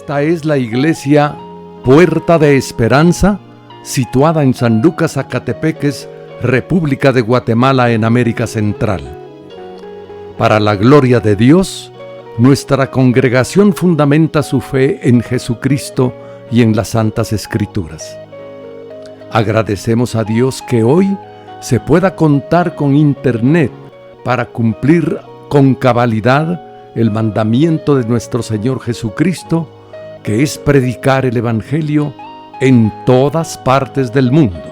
Esta es la iglesia Puerta de Esperanza, situada en San Lucas, Zacatepeques, República de Guatemala, en América Central. Para la gloria de Dios, nuestra congregación fundamenta su fe en Jesucristo y en las Santas Escrituras. Agradecemos a Dios que hoy se pueda contar con Internet para cumplir con cabalidad el mandamiento de nuestro Señor Jesucristo, que es predicar el Evangelio en todas partes del mundo.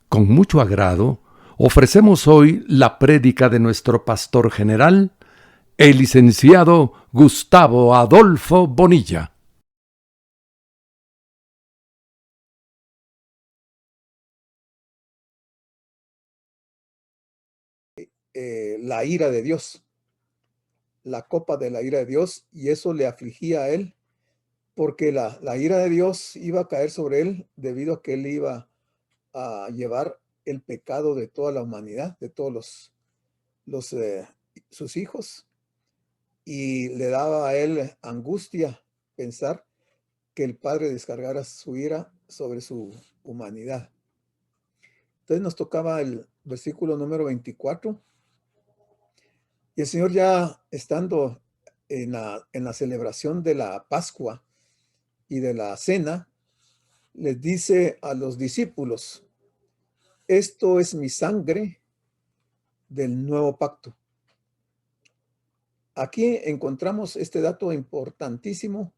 Con mucho agrado, ofrecemos hoy la prédica de nuestro pastor general, el licenciado Gustavo Adolfo Bonilla. La ira de Dios, la copa de la ira de Dios, y eso le afligía a él, porque la ira de Dios iba a caer sobre él debido a que él iba a llevar el pecado de toda la humanidad, de todos sus hijos, y le daba a él angustia pensar que el Padre descargara su ira sobre su humanidad. Entonces nos tocaba el versículo número 24, y el Señor, ya estando en la celebración de la Pascua y de la cena, les dice a los discípulos: esto es mi sangre del nuevo pacto. Aquí encontramos este dato importantísimo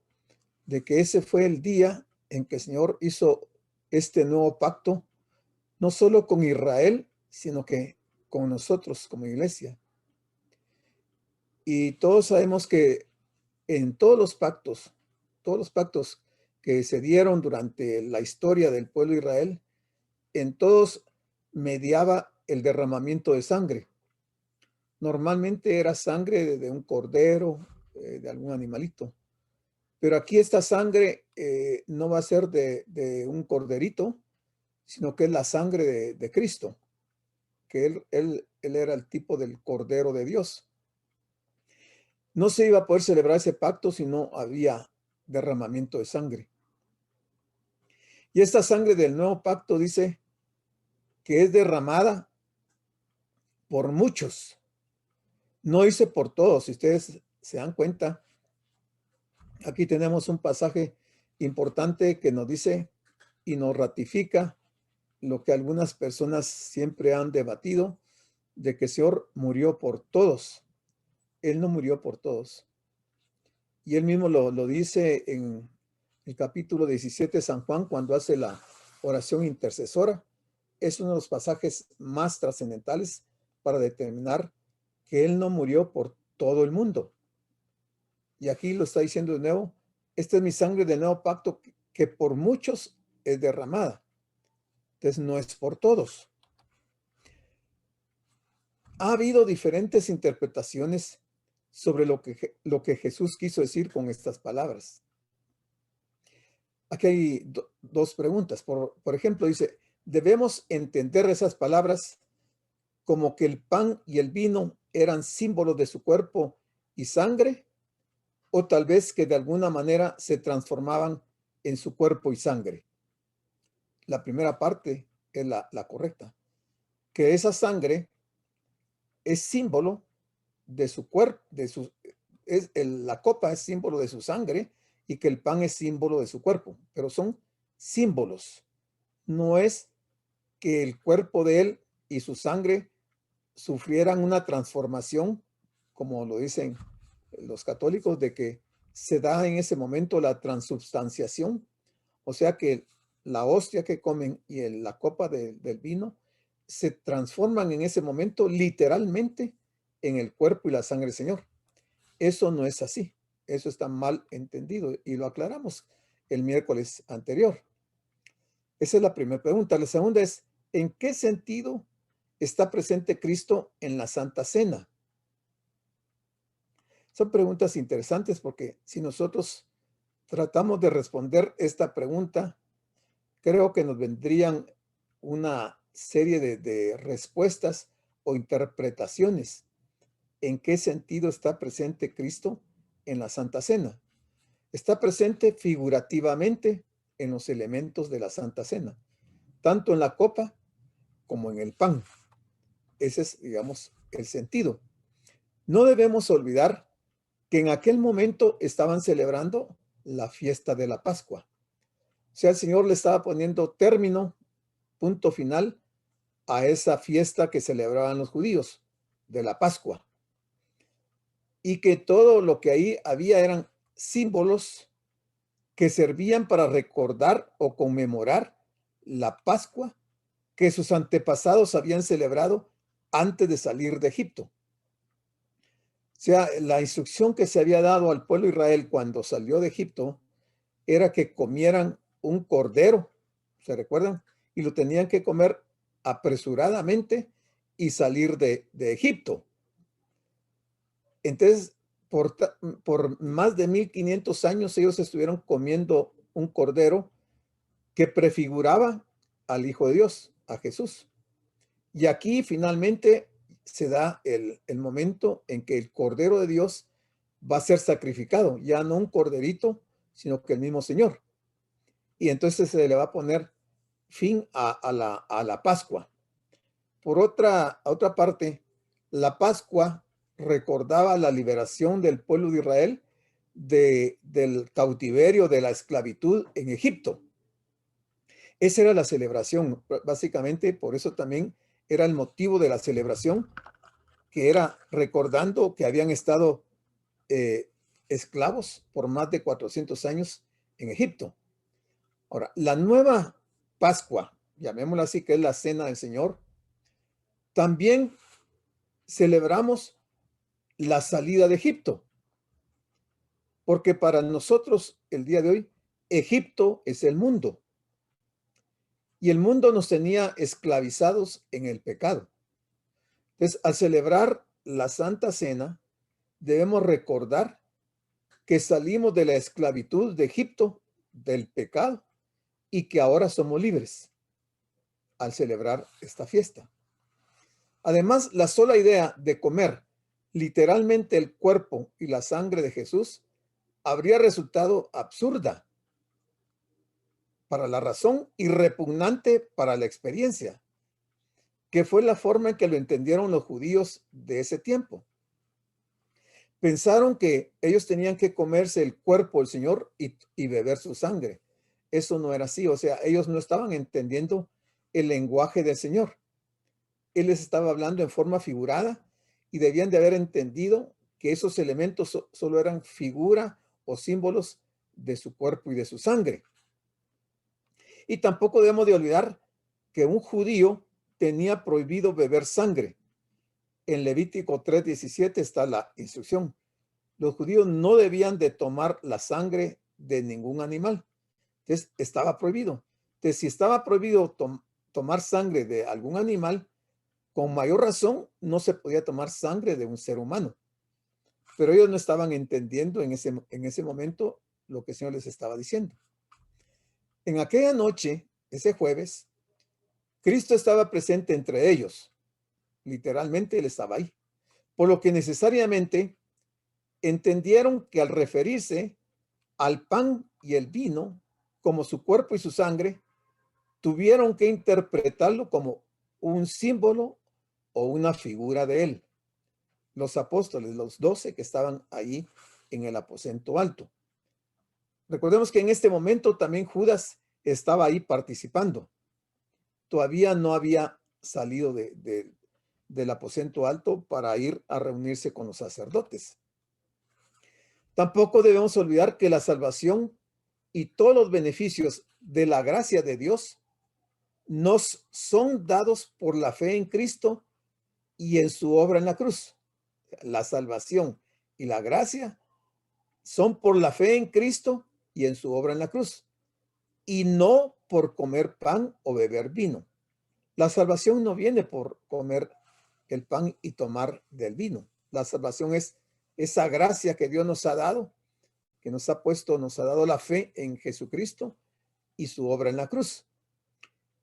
de que ese fue el día en que el Señor hizo este nuevo pacto, no solo con Israel, sino que con nosotros como iglesia. Y todos sabemos que en todos los pactos que se dieron durante la historia del pueblo de Israel, en todos mediaba el derramamiento de sangre. Normalmente era sangre de un cordero, de algún animalito. Pero aquí esta sangre no va a ser de un corderito, sino que es la sangre de Cristo, que él era el tipo del cordero de Dios. No se iba a poder celebrar ese pacto si no había derramamiento de sangre. Y esta sangre del nuevo pacto dice que es derramada por muchos. No dice por todos. Si ustedes se dan cuenta, aquí tenemos un pasaje importante que nos dice y nos ratifica lo que algunas personas siempre han debatido, de que el Señor murió por todos. Él no murió por todos. Y él mismo lo dice en el capítulo 17 de San Juan, cuando hace la oración intercesora. Es uno de los pasajes más trascendentales para determinar que él no murió por todo el mundo. Y aquí lo está diciendo de nuevo: esta es mi sangre del nuevo pacto, que por muchos es derramada. Entonces no es por todos. Ha habido diferentes interpretaciones sobre lo que Jesús quiso decir con estas palabras. Aquí hay dos preguntas. Por ejemplo, dice: ¿debemos entender esas palabras como que el pan y el vino eran símbolos de su cuerpo y sangre? ¿O tal vez que de alguna manera se transformaban en su cuerpo y sangre? La primera parte es la correcta. Que esa sangre es símbolo de su cuerpo, la copa es símbolo de su sangre, y que el pan es símbolo de su cuerpo, pero son símbolos. No es que el cuerpo de él y su sangre sufrieran una transformación, como lo dicen los católicos, de que se da en ese momento la transubstanciación, o sea que la hostia que comen y la copa del vino se transforman en ese momento literalmente en el cuerpo y la sangre del Señor. Eso no es así. Eso está mal entendido y lo aclaramos el miércoles anterior. Esa es la primera pregunta. La segunda es, ¿en qué sentido está presente Cristo en la Santa Cena? Son preguntas interesantes porque si nosotros tratamos de responder esta pregunta, creo que nos vendrían una serie de respuestas o interpretaciones. ¿En qué sentido está presente Cristo en la Santa Cena? Está presente figurativamente en los elementos de la Santa Cena, tanto en la copa como en el pan. Ese es, digamos, el sentido. No debemos olvidar que en aquel momento estaban celebrando la fiesta de la Pascua. O sea, el Señor le estaba poniendo término, punto final, a esa fiesta que celebraban los judíos de la Pascua. Y que todo lo que ahí había eran símbolos que servían para recordar o conmemorar la Pascua que sus antepasados habían celebrado antes de salir de Egipto. O sea, la instrucción que se había dado al pueblo de Israel cuando salió de Egipto era que comieran un cordero, ¿se recuerdan? Y lo tenían que comer apresuradamente y salir de Egipto. Entonces, por más de 1500 años ellos estuvieron comiendo un cordero que prefiguraba al Hijo de Dios, a Jesús. Y aquí finalmente se da el momento en que el Cordero de Dios va a ser sacrificado, ya no un corderito, sino que el mismo Señor. Y entonces se le va a poner fin a la Pascua. Por otra parte, la Pascua recordaba la liberación del pueblo de Israel del cautiverio, de la esclavitud en Egipto. Esa era la celebración, básicamente, por eso también era el motivo de la celebración, que era recordando que habían estado esclavos por más de 400 años en Egipto. Ahora, la nueva Pascua, llamémosla así, que es la Cena del Señor, también celebramos la salida de Egipto, porque para nosotros el día de hoy, Egipto es el mundo. Y el mundo nos tenía esclavizados en el pecado. Entonces, al celebrar la Santa Cena, debemos recordar que salimos de la esclavitud de Egipto, del pecado, y que ahora somos libres al celebrar esta fiesta. Además, la sola idea de comer literalmente el cuerpo y la sangre de Jesús habría resultado absurda para la razón y repugnante para la experiencia, que fue la forma en que lo entendieron los judíos de ese tiempo. Pensaron que ellos tenían que comerse el cuerpo del Señor y beber su sangre. Eso no era así, o sea, ellos no estaban entendiendo el lenguaje del Señor. Él les estaba hablando en forma figurada y debían de haber entendido que esos elementos solo eran figura o símbolos de su cuerpo y de su sangre. Y tampoco debemos de olvidar que un judío tenía prohibido beber sangre. En Levítico 3:17 está la instrucción. Los judíos no debían de tomar la sangre de ningún animal. Entonces, estaba prohibido. Entonces, si estaba prohibido tomar sangre de algún animal, con mayor razón no se podía tomar sangre de un ser humano. Pero ellos no estaban entendiendo en ese momento lo que el Señor les estaba diciendo. En aquella noche, ese jueves, Cristo estaba presente entre ellos. Literalmente Él estaba ahí. Por lo que necesariamente entendieron que al referirse al pan y el vino como su cuerpo y su sangre, tuvieron que interpretarlo como un símbolo o una figura de Él. Los apóstoles, los 12 que estaban ahí en el aposento alto. Recordemos que en este momento también Judas estaba ahí participando. Todavía no había salido del aposento alto para ir a reunirse con los sacerdotes. Tampoco debemos olvidar que la salvación y todos los beneficios de la gracia de Dios nos son dados por la fe en Cristo y en su obra en la cruz. La salvación y la gracia son por la fe en Cristo y en su obra en la cruz, y no por comer pan o beber vino. La salvación no viene por comer el pan y tomar del vino. La salvación es esa gracia que Dios nos ha dado, que nos ha dado la fe en Jesucristo y su obra en la cruz.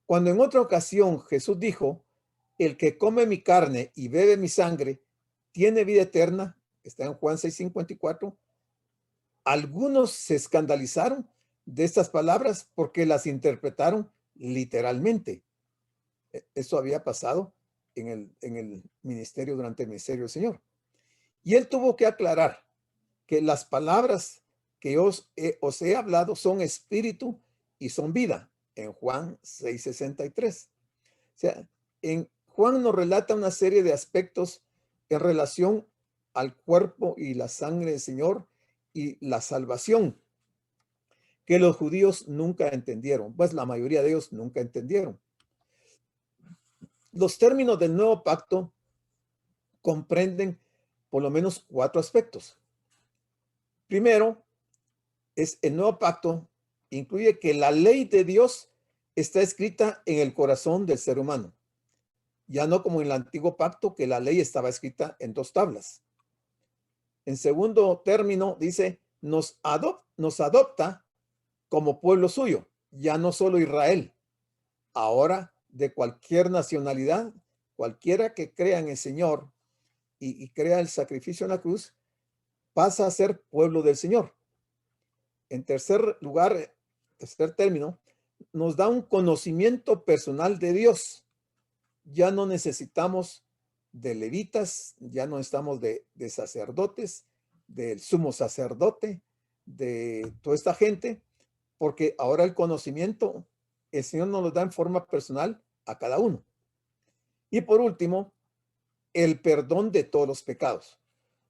Cuando en otra ocasión Jesús dijo, el que come mi carne y bebe mi sangre, tiene vida eterna, está en Juan 6:54, algunos se escandalizaron de estas palabras porque las interpretaron literalmente. Eso había pasado en el ministerio, durante el ministerio del Señor. Y él tuvo que aclarar que las palabras que os he hablado son espíritu y son vida, en Juan 6:63. O sea, en Juan nos relata una serie de aspectos en relación al cuerpo y la sangre del Señor y la salvación que los judíos nunca entendieron, pues la mayoría de ellos nunca entendieron. Los términos del nuevo pacto comprenden por lo menos 4 aspectos. Primero, es el nuevo pacto incluye que la ley de Dios está escrita en el corazón del ser humano. Ya no como en el antiguo pacto, que la ley estaba escrita en 2 tablas. En segundo término, dice, nos adopta como pueblo suyo, ya no solo Israel, ahora de cualquier nacionalidad, cualquiera que crea en el Señor y crea el sacrificio en la cruz, pasa a ser pueblo del Señor. En tercer lugar, tercer término, nos da un conocimiento personal de Dios. Ya no necesitamos de levitas, ya no estamos de sacerdotes, del sumo sacerdote, de toda esta gente, porque ahora el conocimiento, el Señor nos lo da en forma personal a cada uno. Y por último, el perdón de todos los pecados.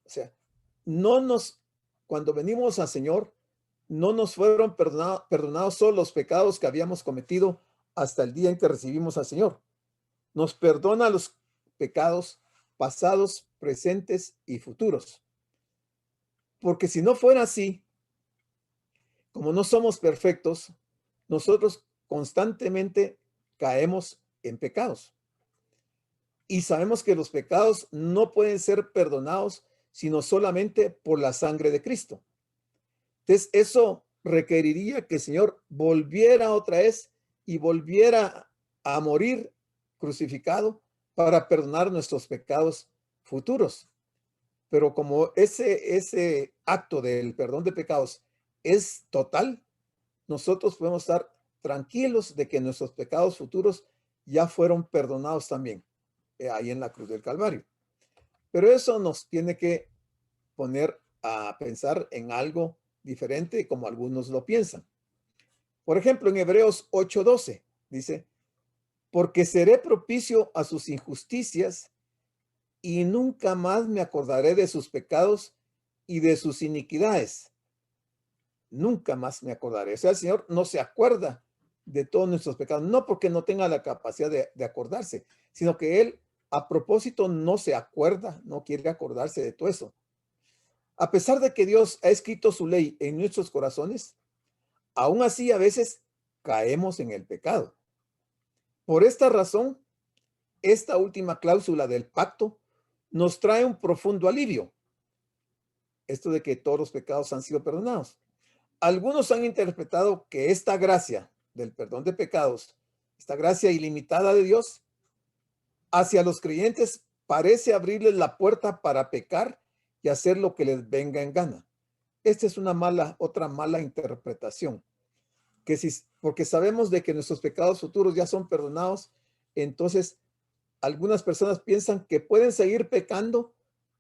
O sea, cuando venimos al Señor, no nos fueron perdonados solo los pecados que habíamos cometido hasta el día en que recibimos al Señor. Nos perdona los pecados pasados, presentes y futuros. Porque si no fuera así, como no somos perfectos, nosotros constantemente caemos en pecados. Y sabemos que los pecados no pueden ser perdonados sino solamente por la sangre de Cristo. Entonces, eso requeriría que el Señor volviera otra vez y volviera a morir crucificado para perdonar nuestros pecados futuros. Pero como ese acto del perdón de pecados es total, nosotros podemos estar tranquilos de que nuestros pecados futuros ya fueron perdonados también, ahí en la cruz del Calvario. Pero eso nos tiene que poner a pensar en algo diferente como algunos lo piensan. Por ejemplo, en Hebreos 8:12 dice, porque seré propicio a sus injusticias y nunca más me acordaré de sus pecados y de sus iniquidades. Nunca más me acordaré. O sea, el Señor no se acuerda de todos nuestros pecados, no porque no tenga la capacidad de acordarse, sino que Él a propósito no se acuerda, no quiere acordarse de todo eso. A pesar de que Dios ha escrito su ley en nuestros corazones, aún así a veces caemos en el pecado. Por esta razón, esta última cláusula del pacto nos trae un profundo alivio. Esto de que todos los pecados han sido perdonados. Algunos han interpretado que esta gracia del perdón de pecados, esta gracia ilimitada de Dios, hacia los creyentes parece abrirles la puerta para pecar y hacer lo que les venga en gana. Esta es otra mala interpretación. Porque sabemos de que nuestros pecados futuros ya son perdonados, entonces algunas personas piensan que pueden seguir pecando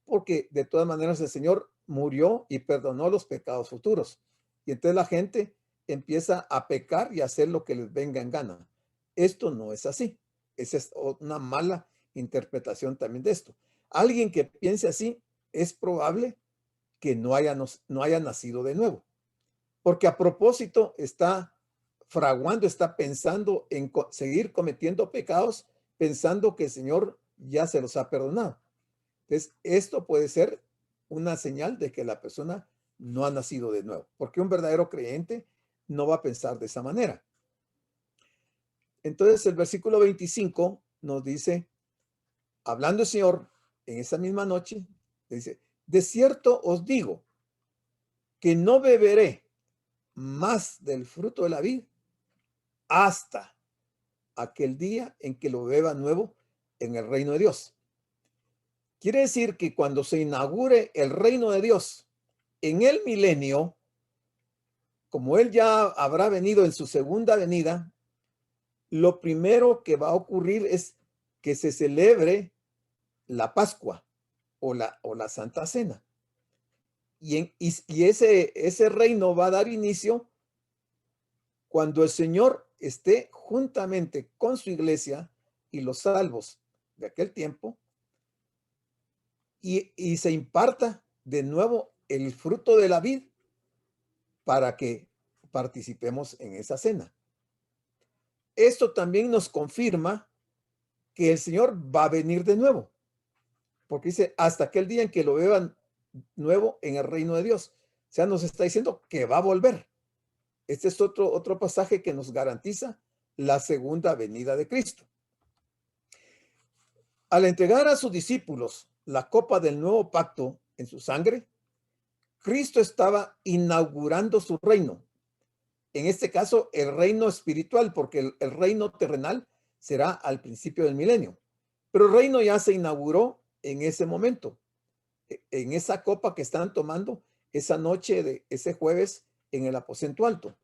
porque de todas maneras el Señor murió y perdonó los pecados futuros. Y entonces la gente empieza a pecar y a hacer lo que les venga en gana. Esto no es así. Esa es una mala interpretación también de esto. Alguien que piense así es probable que no haya nacido de nuevo. Porque a propósito está fraguando, está pensando en seguir cometiendo pecados, pensando que el Señor ya se los ha perdonado. Entonces, esto puede ser una señal de que la persona no ha nacido de nuevo, porque un verdadero creyente no va a pensar de esa manera. Entonces, el versículo 25 nos dice, hablando el Señor en esa misma noche, dice, de cierto os digo que no beberé más del fruto de la vid hasta aquel día en que lo beba nuevo en el reino de Dios. Quiere decir que cuando se inaugure el reino de Dios en el milenio, como Él ya habrá venido en su segunda venida, lo primero que va a ocurrir es que se celebre la Pascua o la Santa Cena. Y ese reino va a dar inicio cuando el Señor esté juntamente con su iglesia y los salvos de aquel tiempo y se imparta de nuevo el fruto de la vid para que participemos en esa cena. Esto también nos confirma que el Señor va a venir de nuevo, porque dice hasta aquel día en que lo vean nuevo en el reino de Dios. O sea, nos está diciendo que va a volver. Este es otro pasaje que nos garantiza la segunda venida de Cristo. Al entregar a sus discípulos la copa del nuevo pacto en su sangre, Cristo estaba inaugurando su reino. En este caso, el reino espiritual, porque el reino terrenal será al principio del milenio. Pero el reino ya se inauguró en ese momento, en esa copa que están tomando esa noche de ese jueves en el aposento alto,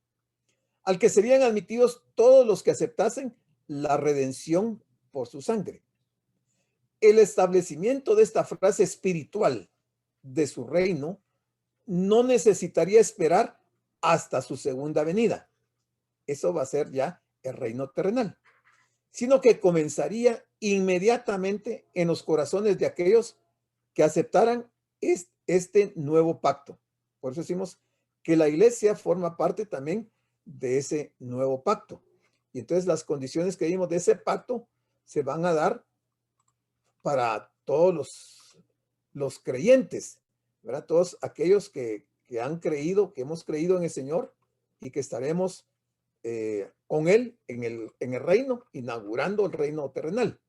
al que serían admitidos todos los que aceptasen la redención por su sangre. El establecimiento de esta frase espiritual de su reino no necesitaría esperar hasta su segunda venida. Eso va a ser ya el reino terrenal, sino que comenzaría inmediatamente en los corazones de aquellos que aceptaran este nuevo pacto. Por eso decimos que la iglesia forma parte también de ese nuevo pacto. Y entonces las condiciones que vimos de ese pacto se van a dar para todos los creyentes, ¿verdad? Todos aquellos que han creído, que hemos creído en el Señor y que estaremos con Él en el reino, inaugurando el reino terrenal.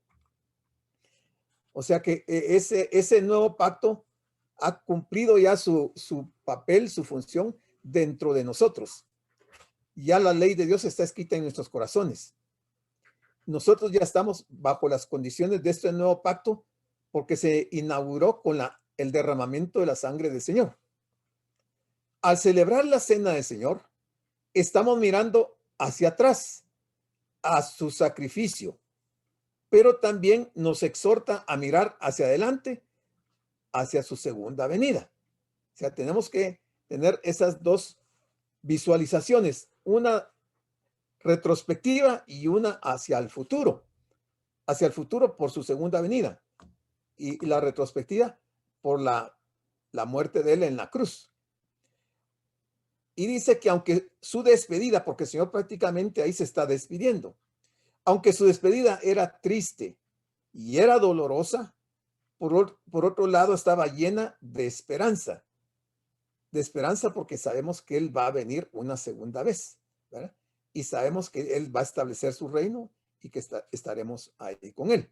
O sea que ese nuevo pacto ha cumplido ya su papel, su función dentro de nosotros. Ya la ley de Dios está escrita en nuestros corazones. Nosotros ya estamos bajo las condiciones de este nuevo pacto porque se inauguró con el derramamiento de la sangre del Señor. Al celebrar la cena del Señor, estamos mirando hacia atrás, a su sacrificio, pero también nos exhorta a mirar hacia adelante, hacia su segunda venida. O sea, tenemos que tener esas dos visualizaciones, una retrospectiva y una hacia el futuro por su segunda venida y la retrospectiva por la muerte de él en la cruz. Y dice que aunque su despedida, porque el Señor prácticamente ahí se está despidiendo, aunque su despedida era triste y era dolorosa, por otro lado estaba llena de esperanza porque sabemos que Él va a venir una segunda vez, ¿verdad? Y sabemos que Él va a establecer su reino y que estaremos ahí con Él.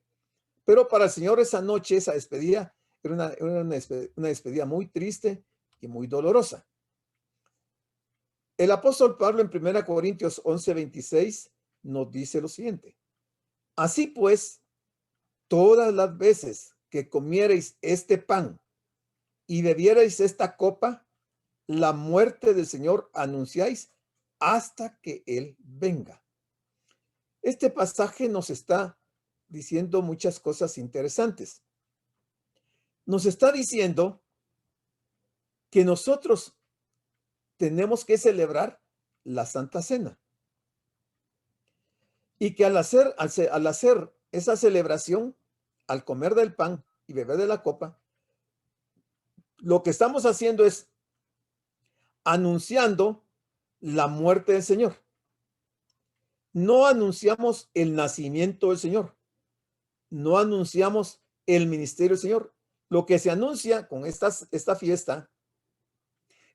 Pero para el Señor esa noche, esa despedida, era una despedida muy triste y muy dolorosa. El apóstol Pablo en 1 Corintios 11:26 nos dice lo siguiente: así pues, todas las veces que comiereis este pan y bebiereis esta copa, la muerte del Señor anunciáis hasta que Él venga. Este pasaje nos está diciendo muchas cosas interesantes. Nos está diciendo que nosotros tenemos que celebrar la Santa Cena y que al hacer esa celebración, al comer del pan y beber de la copa, lo que estamos haciendo es anunciando la muerte del Señor. No anunciamos el nacimiento del Señor, no anunciamos el ministerio del Señor, Lo que se anuncia con esta fiesta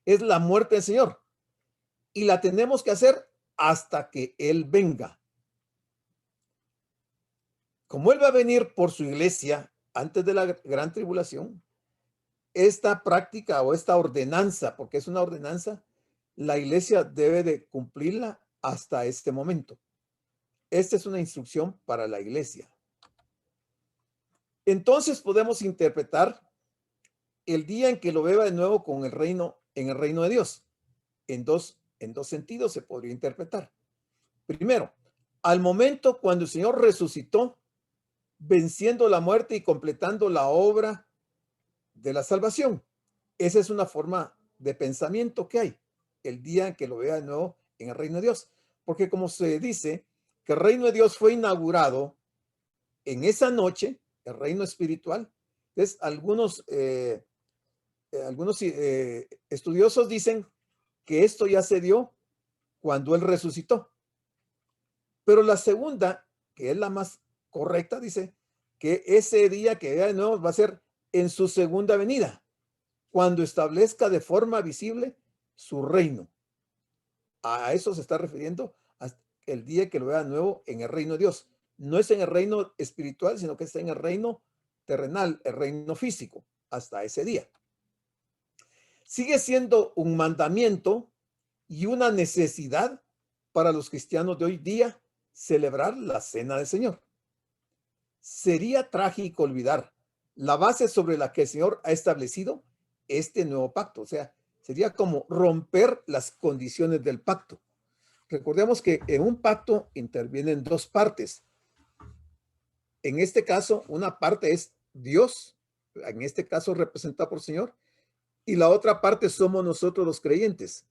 es la muerte del Señor y la tenemos que hacer hasta que Él venga. Como Él va a venir por su iglesia antes de la gran tribulación, esta práctica o esta ordenanza, porque es una ordenanza, la iglesia debe de cumplirla hasta este momento. Esta es una instrucción para la iglesia. Entonces podemos interpretar el día en que lo beba de nuevo con el reino, en el reino de Dios. En dos sentidos se podría interpretar. Primero, al momento cuando el Señor resucitó, venciendo la muerte y completando la obra de la salvación. Esa es una forma de pensamiento que hay el día en que lo vea de nuevo en el reino de Dios. Porque como se dice que el reino de Dios fue inaugurado en esa noche, el reino espiritual, entonces algunos estudiosos dicen que esto ya se dio cuando Él resucitó. Pero la segunda, que es la más correcta, dice que ese día que vea de nuevo va a ser en su segunda venida, cuando establezca de forma visible su reino. A eso se está refiriendo el día que lo vea de nuevo en el reino de Dios. No es en el reino espiritual, sino que está en el reino terrenal, el reino físico, hasta ese día. Sigue siendo un mandamiento y una necesidad para los cristianos de hoy día celebrar la cena del Señor. Sería trágico olvidar la base sobre la que el Señor ha establecido este nuevo pacto. O sea, sería como romper las condiciones del pacto. Recordemos que en un pacto intervienen dos partes. En este caso, una parte es Dios, en este caso representado por el Señor, y la otra parte somos nosotros los creyentes.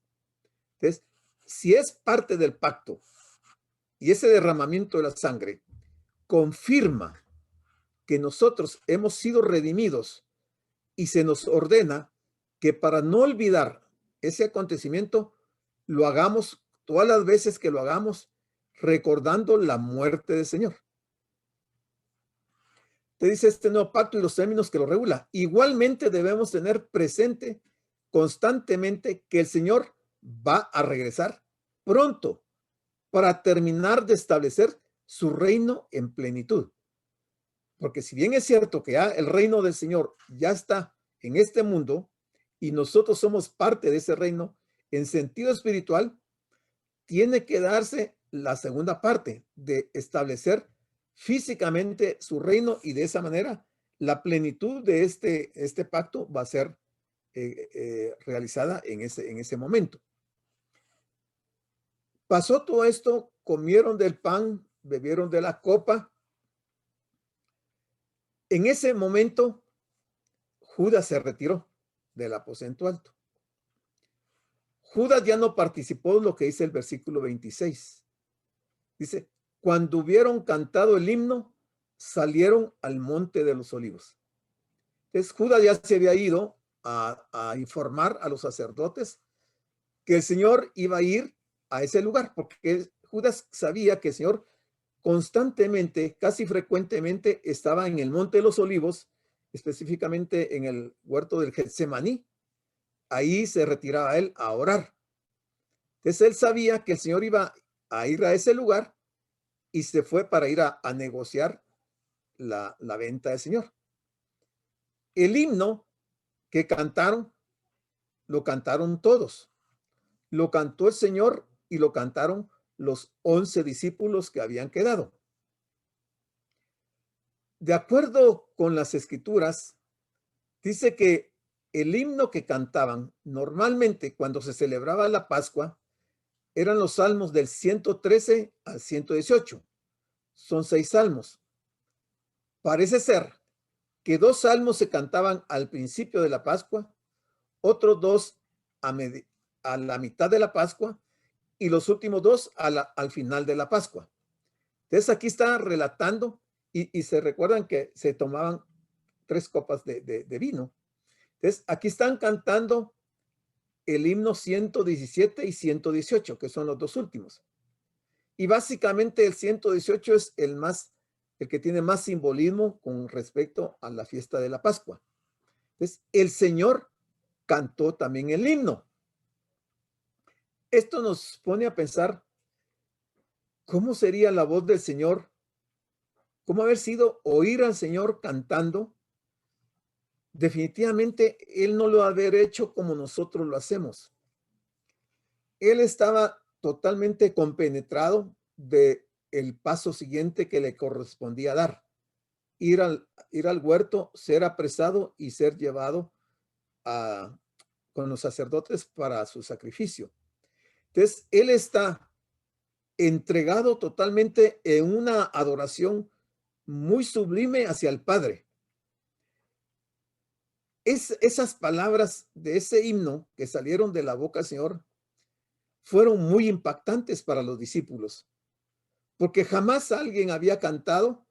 Entonces, si es parte del pacto y ese derramamiento de la sangre confirma que nosotros hemos sido redimidos y se nos ordena que para no olvidar ese acontecimiento, lo hagamos todas las veces que lo hagamos, recordando la muerte del Señor. Te dice este nuevo pacto y los términos que lo regula. Igualmente debemos tener presente constantemente que el Señor va a regresar pronto para terminar de establecer su reino en plenitud. Porque si bien es cierto que ya el reino del Señor ya está en este mundo y nosotros somos parte de ese reino en sentido espiritual, tiene que darse la segunda parte de establecer físicamente su reino y de esa manera la plenitud de este pacto va a ser realizada en ese momento. Pasó todo esto, comieron del pan, bebieron de la copa. En ese momento, Judas se retiró del aposento alto. Judas ya no participó en lo que dice el versículo 26. Dice, cuando hubieron cantado el himno, salieron al monte de los olivos. Entonces Judas ya se había ido a informar a los sacerdotes que el Señor iba a ir a ese lugar, porque Judas sabía que el Señor constantemente, casi frecuentemente, estaba en el monte de los olivos, específicamente en el huerto del Getsemaní. Ahí se retiraba él a orar. Entonces él sabía que el Señor iba a ir a ese lugar y se fue para ir a negociar la venta del Señor. El himno que cantaron, lo cantaron todos. Lo cantó el Señor y lo cantaron los 11 discípulos que habían quedado. De acuerdo con las escrituras, dice que el himno que cantaban normalmente cuando se celebraba la Pascua eran los salmos del 113 al 118. Son 6 salmos. Parece ser que 2 salmos se cantaban al principio de la Pascua, otros 2 a la mitad de la Pascua y los últimos 2 al final de la Pascua. Entonces aquí está relatando y se recuerdan que se tomaban 3 copas de vino. Entonces aquí están cantando el himno 117 y 118, que son los 2 últimos. Y básicamente el 118 es el que tiene más simbolismo con respecto a la fiesta de la Pascua. Entonces, el Señor cantó también el himno. Esto nos pone a pensar cómo sería la voz del Señor, cómo haber sido oír al Señor cantando. Definitivamente, Él no lo ha haber hecho como nosotros lo hacemos. Él estaba totalmente compenetrado de el paso siguiente que le correspondía dar. Ir al huerto, ser apresado y ser llevado con los sacerdotes para su sacrificio. Entonces, Él está entregado totalmente en una adoración muy sublime hacia el Padre. Esas palabras de ese himno que salieron de la boca del Señor fueron muy impactantes para los discípulos, porque jamás alguien había cantado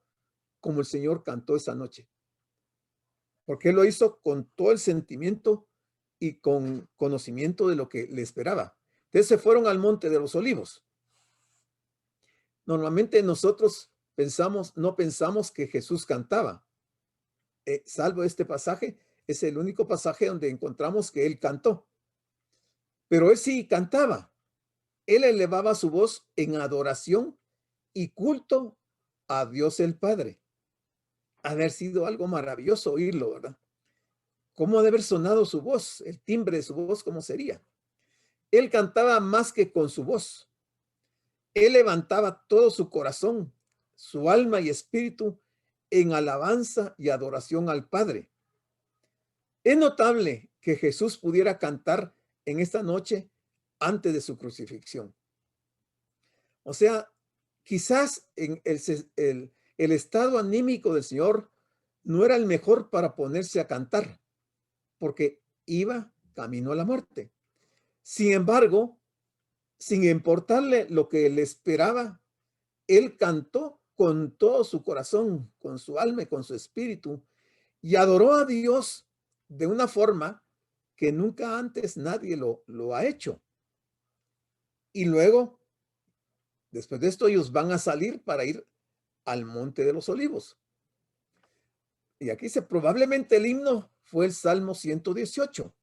como el Señor cantó esa noche, porque Él lo hizo con todo el sentimiento y con conocimiento de lo que le esperaba. Entonces se fueron al Monte de los Olivos. Normalmente nosotros no pensamos que Jesús cantaba, salvo este pasaje, es el único pasaje donde encontramos que Él cantó, pero Él sí cantaba. Él elevaba su voz en adoración y culto a Dios el Padre. Haber sido algo maravilloso oírlo, ¿verdad? ¿Cómo ha de haber sonado su voz? El timbre de su voz, ¿cómo sería? Él cantaba más que con su voz. Él levantaba todo su corazón, su alma y espíritu en alabanza y adoración al Padre. Es notable que Jesús pudiera cantar en esta noche antes de su crucifixión. O sea, quizás el estado anímico del Señor no era el mejor para ponerse a cantar, porque iba camino a la muerte. Sin embargo, sin importarle lo que le esperaba, Él cantó con todo su corazón, con su alma y con su espíritu, y adoró a Dios de una forma que nunca antes nadie lo ha hecho. Y luego, después de esto, ellos van a salir para ir al Monte de los Olivos. Y aquí dice, probablemente el himno fue el Salmo 118,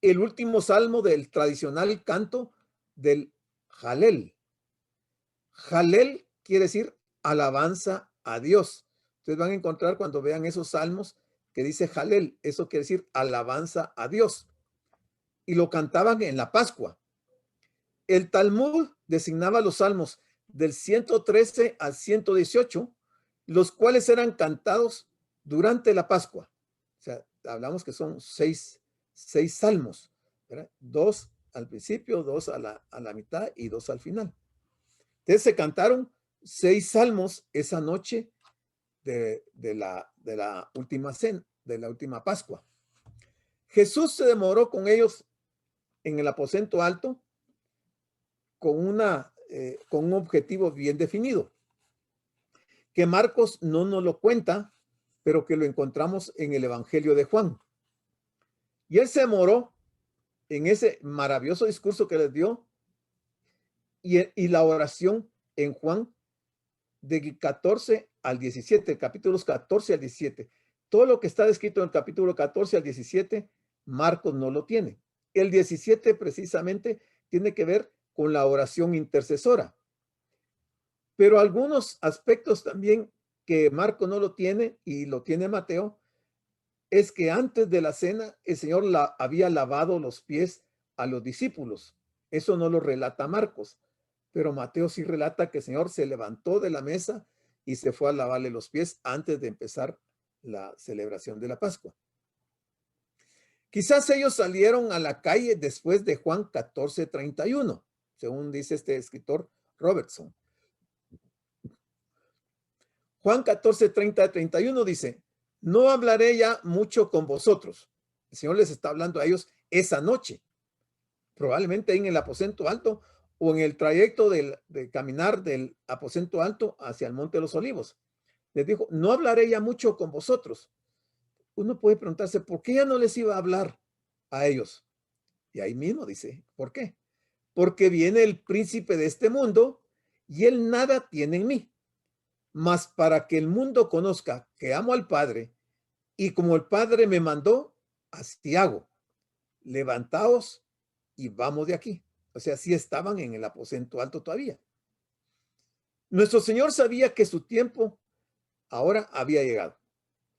el último salmo del tradicional canto del Jalel. Jalel quiere decir alabanza a Dios. Ustedes van a encontrar cuando vean esos salmos que dice Jalel, eso quiere decir alabanza a Dios. Y lo cantaban en la Pascua. El Talmud designaba los salmos del 113 al 118, los cuales eran cantados durante la Pascua. O sea, hablamos que son seis salmos, ¿verdad? 2 al principio, 2 a la mitad y 2 al final. Entonces se cantaron 6 salmos esa noche de la última cena, de la última Pascua. Jesús se demoró con ellos en el aposento alto con un objetivo bien definido, que Marcos no nos lo cuenta, pero que lo encontramos en el Evangelio de Juan. Y él se demoró en ese maravilloso discurso que les dio y la oración en Juan de 14 al 17, capítulos 14 al 17. Todo lo que está descrito en el capítulo 14 al 17, Marcos no lo tiene. El 17 precisamente tiene que ver con la oración intercesora. Pero algunos aspectos también que Marcos no lo tiene y lo tiene Mateo, es que antes de la cena el Señor había lavado los pies a los discípulos. Eso no lo relata Marcos, pero Mateo sí relata que el Señor se levantó de la mesa y se fue a lavarle los pies antes de empezar la celebración de la Pascua. Quizás ellos salieron a la calle después de Juan 14:31, según dice este escritor Robertson. Juan 14:30-31 dice, no hablaré ya mucho con vosotros. El Señor les está hablando a ellos esa noche, probablemente en el aposento alto o en el trayecto de caminar del aposento alto hacia el Monte de los Olivos. Les dijo, no hablaré ya mucho con vosotros. Uno puede preguntarse, ¿por qué ya no les iba a hablar a ellos? Y ahí mismo dice, ¿por qué? Porque viene el príncipe de este mundo y él nada tiene en mí. Mas para que el mundo conozca que amo al Padre y como el Padre me mandó, así hago. Levantaos y vamos de aquí. O sea, sí estaban en el aposento alto todavía. Nuestro Señor sabía que su tiempo ahora había llegado.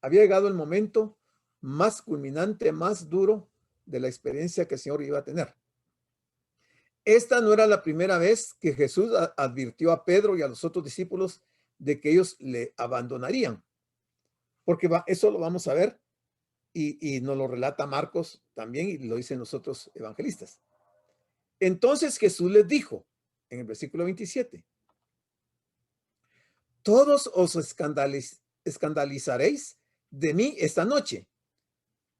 Había llegado el momento más culminante, más duro de la experiencia que el Señor iba a tener. Esta no era la primera vez que Jesús advirtió a Pedro y a los otros discípulos de que ellos le abandonarían, porque eso lo vamos a ver y nos lo relata Marcos también y lo dicen los otros evangelistas. Entonces Jesús les dijo en el versículo 27, todos os escandalizaréis de mí esta noche,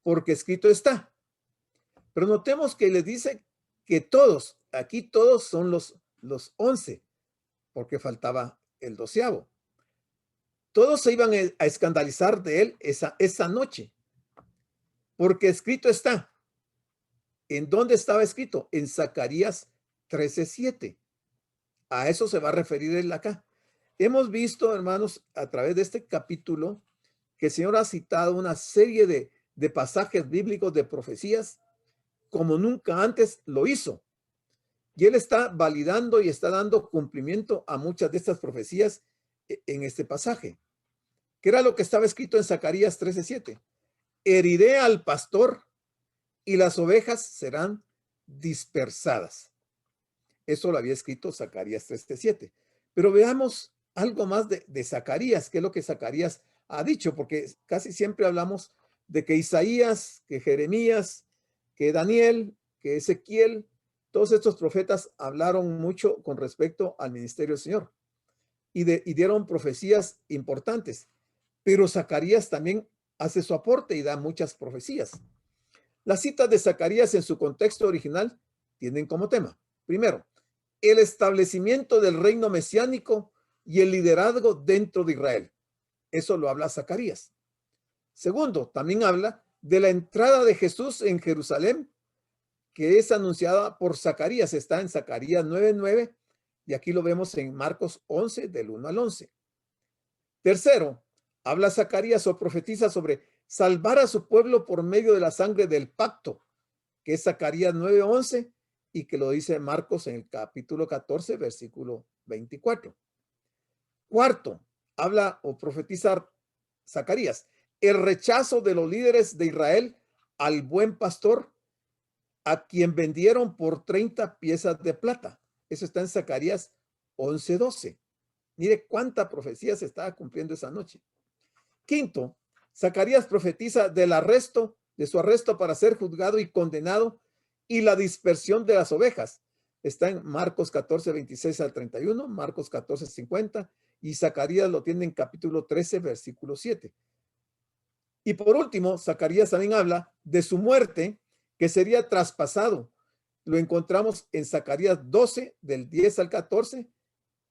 porque escrito está. Pero notemos que les dice que todos, aquí todos son los 11, porque faltaba el 12º. Todos se iban a escandalizar de él esa noche, porque escrito está. ¿En dónde estaba escrito? En Zacarías 13:7. A eso se va a referir él acá. Hemos visto, hermanos, a través de este capítulo, que el Señor ha citado una serie de pasajes bíblicos de profecías como nunca antes lo hizo. Y él está validando y está dando cumplimiento a muchas de estas profecías en este pasaje. ¿Qué era lo que estaba escrito en Zacarías 13:7? Heriré al pastor y las ovejas serán dispersadas. Eso lo había escrito Zacarías 13:7. Pero veamos algo más de Zacarías, qué es lo que Zacarías ha dicho, porque casi siempre hablamos de que Isaías, que Jeremías, que Daniel, que Ezequiel, todos estos profetas hablaron mucho con respecto al ministerio del Señor y dieron profecías importantes. Pero Zacarías también hace su aporte y da muchas profecías. Las citas de Zacarías en su contexto original tienen como tema, primero, el establecimiento del reino mesiánico y el liderazgo dentro de Israel. Eso lo habla Zacarías. Segundo, también habla de la entrada de Jesús en Jerusalén, que es anunciada por Zacarías. Está en Zacarías 9:9 y aquí lo vemos en Marcos 11, del 1 al 11. Tercero, habla Zacarías o profetiza sobre salvar a su pueblo por medio de la sangre del pacto, que es Zacarías 9:11 y que lo dice Marcos en el capítulo 14, versículo 24. Cuarto, habla o profetiza Zacarías el rechazo de los líderes de Israel al buen pastor, a quien vendieron por 30 piezas de plata. Eso está en Zacarías 11:12. Mire cuánta profecía se estaba cumpliendo esa noche. Quinto, Zacarías profetiza de su arresto para ser juzgado y condenado y la dispersión de las ovejas. Está en Marcos 14:26 al 31, Marcos 14:50 y Zacarías lo tiene en capítulo 13, versículo 7. Y por último, Zacarías también habla de su muerte, que sería traspasado. Lo encontramos en Zacarías 12, del 10 al 14,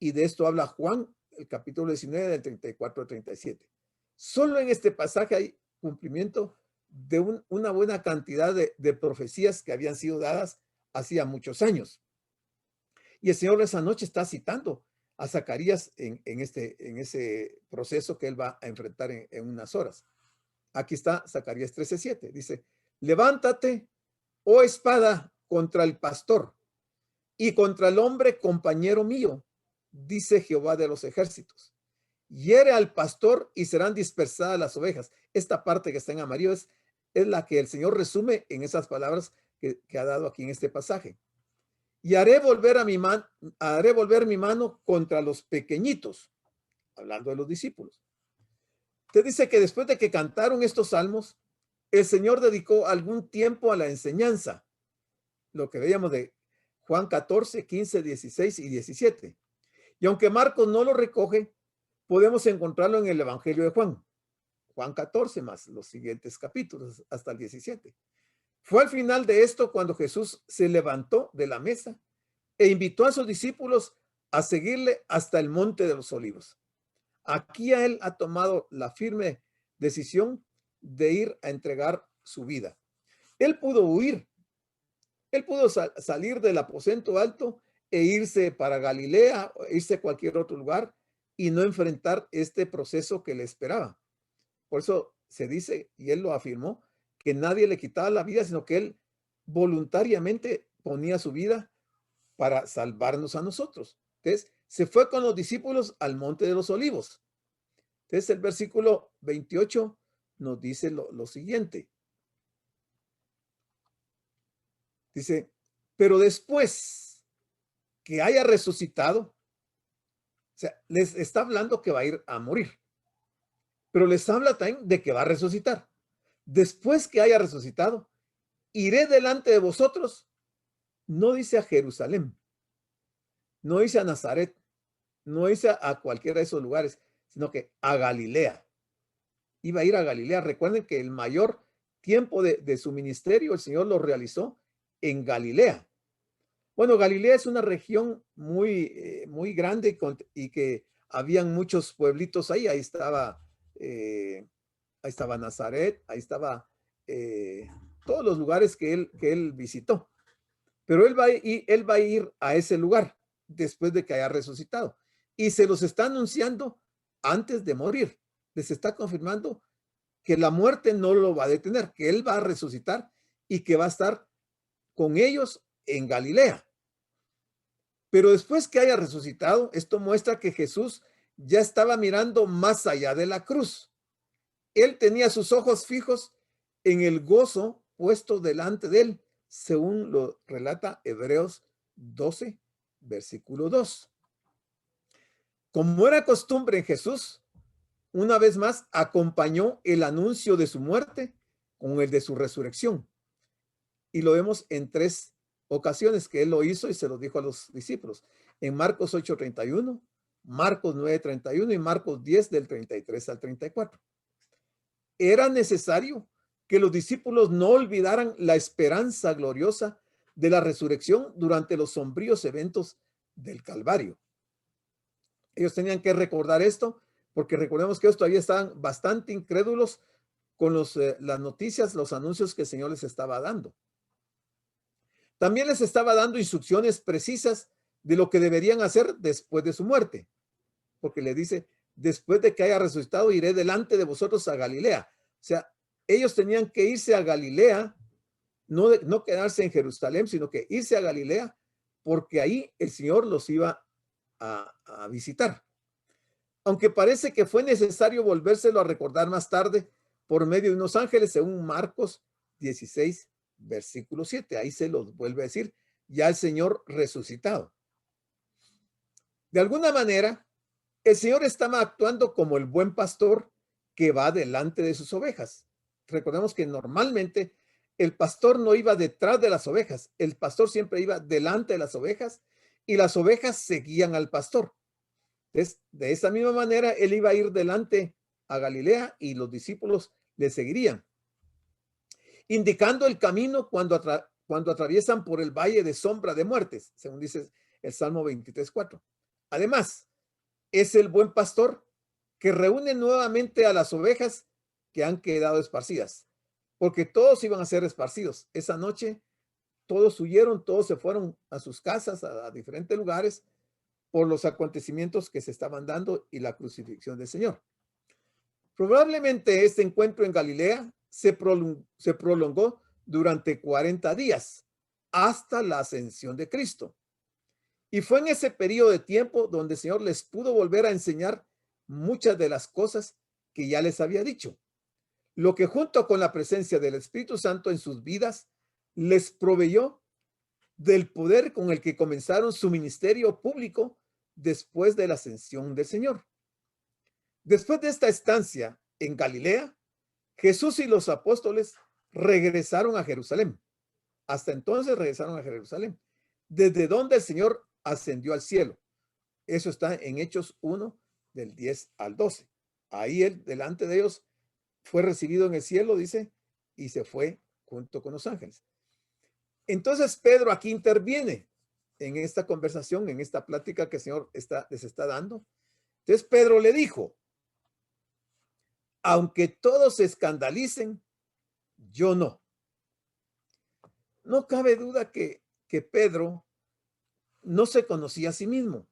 y de esto habla Juan, el capítulo 19, del 34 al 37. Solo en este pasaje hay cumplimiento de una buena cantidad de profecías que habían sido dadas hacía muchos años. Y el Señor esa noche está citando a Zacarías en ese proceso que él va a enfrentar en unas horas. Aquí está Zacarías 13:7. Dice, levántate, oh espada, contra el pastor y contra el hombre compañero mío, dice Jehová de los ejércitos. Hiere al pastor y serán dispersadas las ovejas. Esta parte que está en amarillo es la que el Señor resume en esas palabras que ha dado aquí en este pasaje. Y haré volver mi mano contra los pequeñitos, hablando de los discípulos. Te dice que después de que cantaron estos salmos, el Señor dedicó algún tiempo a la enseñanza, lo que veíamos de Juan 14, 15, 16 y 17. Y aunque Marcos no lo recoge, podemos encontrarlo en el Evangelio de Juan. Juan 14 más los siguientes capítulos hasta el 17. Fue al final de esto cuando Jesús se levantó de la mesa e invitó a sus discípulos a seguirle hasta el Monte de los Olivos. Aquí él ha tomado la firme decisión de ir a entregar su vida. Él pudo huir, él pudo salir del aposento alto e irse para Galilea, irse a cualquier otro lugar y no enfrentar este proceso que le esperaba. Por eso se dice, y él lo afirmó, que nadie le quitaba la vida, sino que él voluntariamente ponía su vida para salvarnos a nosotros. Entonces, se fue con los discípulos al Monte de los Olivos. Entonces, el versículo 28 nos dice lo siguiente. Dice, pero después que haya resucitado, o sea, les está hablando que va a ir a morir, pero les habla también de que va a resucitar. Después que haya resucitado, iré delante de vosotros. No dice a Jerusalén, no dice a Nazaret, no dice a cualquiera de esos lugares, sino que a Galilea. Iba a ir a Galilea. Recuerden que el mayor tiempo de su ministerio el Señor lo realizó en Galilea. Bueno, Galilea es una región muy grande y que habían muchos pueblitos ahí. Ahí estaba Nazaret, ahí estaba todos los lugares que él visitó. Pero él va a ir a ese lugar después de que haya resucitado. Y se los está anunciando antes de morir. Les está confirmando que la muerte no lo va a detener, que él va a resucitar y que va a estar con ellos en Galilea. Pero después que haya resucitado, esto muestra que Jesús ya estaba mirando más allá de la cruz. Él tenía sus ojos fijos en el gozo puesto delante de él, según lo relata Hebreos 12, versículo 2. Como era costumbre en Jesús, una vez más acompañó el anuncio de su muerte con el de su resurrección. Y lo vemos en 3 ocasiones que él lo hizo y se lo dijo a los discípulos. En Marcos 8:31, Marcos 9:31 y Marcos 10 del 33 al 34. Era necesario que los discípulos no olvidaran la esperanza gloriosa de la resurrección durante los sombríos eventos del Calvario. Ellos tenían que recordar esto porque recordemos que ellos todavía estaban bastante incrédulos con las noticias, los anuncios que el Señor les estaba dando. También les estaba dando instrucciones precisas de lo que deberían hacer después de su muerte, porque le dice, después de que haya resucitado, iré delante de vosotros a Galilea. O sea, ellos tenían que irse a Galilea, no quedarse en Jerusalén, sino que irse a Galilea, porque ahí el Señor los iba a visitar. Aunque parece que fue necesario volvérselo a recordar más tarde por medio de unos ángeles, según Marcos 16, versículo 7. Ahí se los vuelve a decir, ya el Señor resucitado. De alguna manera, el Señor estaba actuando como el buen pastor que va delante de sus ovejas. Recordemos que normalmente el pastor no iba detrás de las ovejas, el pastor siempre iba delante de las ovejas y las ovejas seguían al pastor. Entonces, de esa misma manera, él iba a ir delante a Galilea y los discípulos le seguirían, indicando el camino cuando atraviesan por el valle de sombra de muertes, según dice el Salmo 23:4. Además, es el buen pastor que reúne nuevamente a las ovejas que han quedado esparcidas, porque todos iban a ser esparcidos. Esa noche todos huyeron, todos se fueron a sus casas, a diferentes lugares, por los acontecimientos que se estaban dando y la crucifixión del Señor. Probablemente este encuentro en Galilea se prolongó durante 40 días hasta la ascensión de Cristo. Y fue en ese periodo de tiempo donde el Señor les pudo volver a enseñar muchas de las cosas que ya les había dicho, lo que junto con la presencia del Espíritu Santo en sus vidas les proveyó del poder con el que comenzaron su ministerio público después de la ascensión del Señor. Después de esta estancia en Galilea, Jesús y los apóstoles regresaron a Jerusalén. Hasta entonces regresaron a Jerusalén, desde donde el Señor ascendió al cielo. Eso está en Hechos 1, del 10 al 12. Ahí él, delante de ellos, fue recibido en el cielo, dice, y se fue junto con los ángeles. Entonces Pedro aquí interviene en esta conversación, en esta plática que el Señor les está dando. Entonces Pedro le dijo, aunque todos se escandalicen, yo no. No cabe duda que Pedro no se conocía a sí mismo.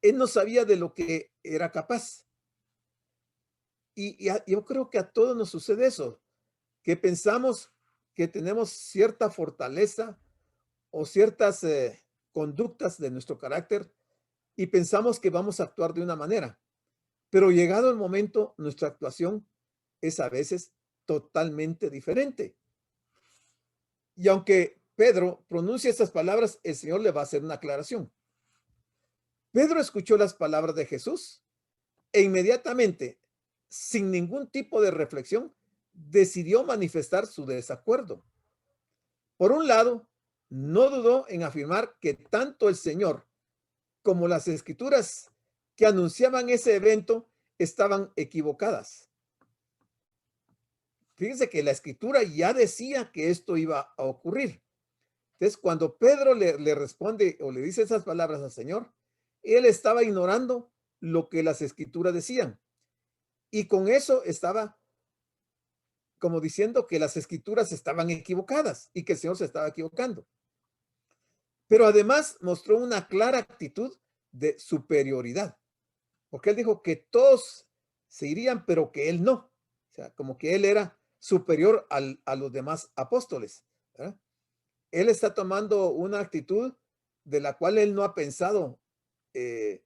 Él no sabía de lo que era capaz. Yo creo que a todos nos sucede eso, que pensamos que tenemos cierta fortaleza o ciertas conductas de nuestro carácter y pensamos que vamos a actuar de una manera, pero llegado el momento, nuestra actuación es a veces totalmente diferente. Y aunque Pedro pronuncie estas palabras, el Señor le va a hacer una aclaración. Pedro escuchó las palabras de Jesús e inmediatamente, sin ningún tipo de reflexión, decidió manifestar su desacuerdo. Por un lado, no dudó en afirmar que tanto el Señor como las escrituras que anunciaban ese evento estaban equivocadas. Fíjense que la escritura ya decía que esto iba a ocurrir. Entonces, cuando Pedro le responde o le dice esas palabras al Señor, él estaba ignorando lo que las escrituras decían. Y con eso estaba como diciendo que las escrituras estaban equivocadas y que el Señor se estaba equivocando. Pero además mostró una clara actitud de superioridad, porque él dijo que todos se irían, pero que él no. O sea, como que él era superior a los demás apóstoles, ¿verdad? Él está tomando una actitud de la cual él no ha pensado eh,